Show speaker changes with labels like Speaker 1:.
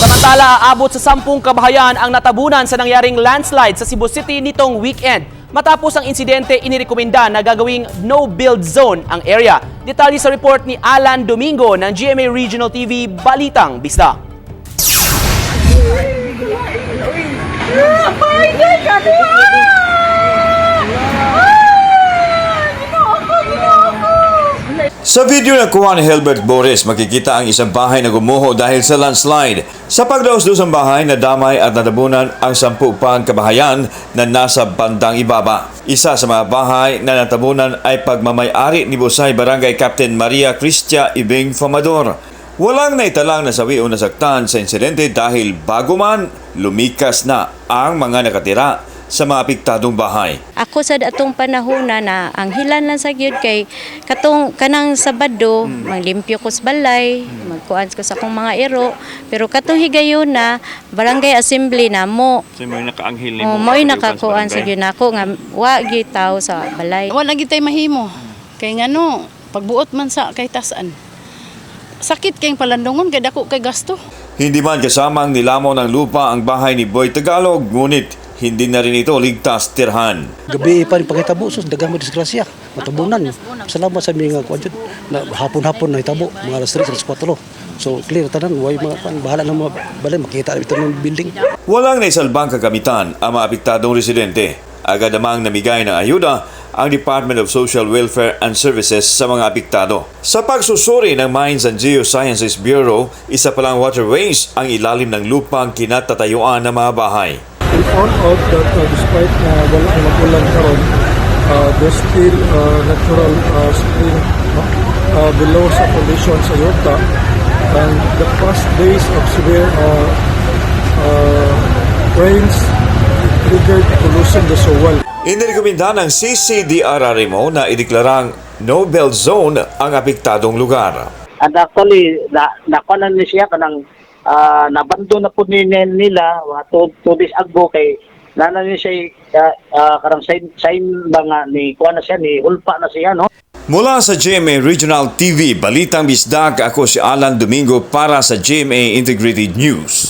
Speaker 1: Samantala, aabot sa 10 kabahayan ang natabunan sa nangyaring landslide sa Cebu City nitong weekend. Matapos ang insidente, inirekomenda na gagawing no-build zone ang area. Detalye sa report ni Alan Domingo ng GMA Regional TV, Balitang Bista.
Speaker 2: Sa video na kuha ni Helbert Boris, makikita ang isang bahay na gumuho dahil sa landslide. Sa pagdaos-dos ng bahay, nadamay at natabunan ang 10 pang kabahayan na nasa bandang ibaba. Isa sa mga bahay na natabunan ay pagmamay-ari ni Busay Barangay Captain Maria Cristia Ibing Famador. Walang naitalang nasawi o nasaktan sa insidente dahil bago man, lumikas na ang mga nakatira sa mga apektadong bahay.
Speaker 3: Ako sa atong panahon na ang hilan lang sa gyud kay kanang Sabado maglimpyo ko sa balay, magkuan ko sa akong mga ero, pero katong higayon na barangay assembly namo.
Speaker 2: So may nakaanghil
Speaker 3: mo. Mo'y nakakuan sa gyud nako nga wa gyud tawo sa balay.
Speaker 4: Wala gyud tay mahimo. Kay ngano, pagbuot man sa kay tasan. Sakit kayong palandungon kay dako kay gasto.
Speaker 2: Hindi man kasamang nilamon ng lupa ang bahay ni Boy Tagalog, ngunit hindi na rin ito ligtas tirhan.
Speaker 5: Gabi pa rin pangitabo, sus dagang mo disgrasya, matabunan. Salamat sa mga kwadyon na hapon-hapon na itabo, mga alas 3, alas 4. So clear tanan, way mga bahala ng mga balay, makita ito ng building.
Speaker 2: Walang naisalbang kagamitan ang mga apektadong residente. Agad namang namigay ng ayuda ang Department of Social Welfare and Services sa mga apektado. Sa pagsusuri ng Mines and Geosciences Bureau, isa palang waterways ang ilalim ng lupang kinatatayuan ng mga bahay.
Speaker 6: We found out that despite na wala ang magulan karon, there's still natural spring below sa condition sa Yuta, and the past days of severe rains triggered pollution the soil.
Speaker 2: Inirekomenda ng CCDRRMO na ideklarang no-build zone ang apektadong lugar.
Speaker 7: And actually, nakunan ni siya kanang nabando na po nila mga 2 days ago kay nana ni siya karang sign ba nga ni kuha na siya ni ulpa na siya no.
Speaker 2: Mula sa GMA Regional TV, Balitang Bisdak, ako si Alan Domingo para sa GMA Integrated News.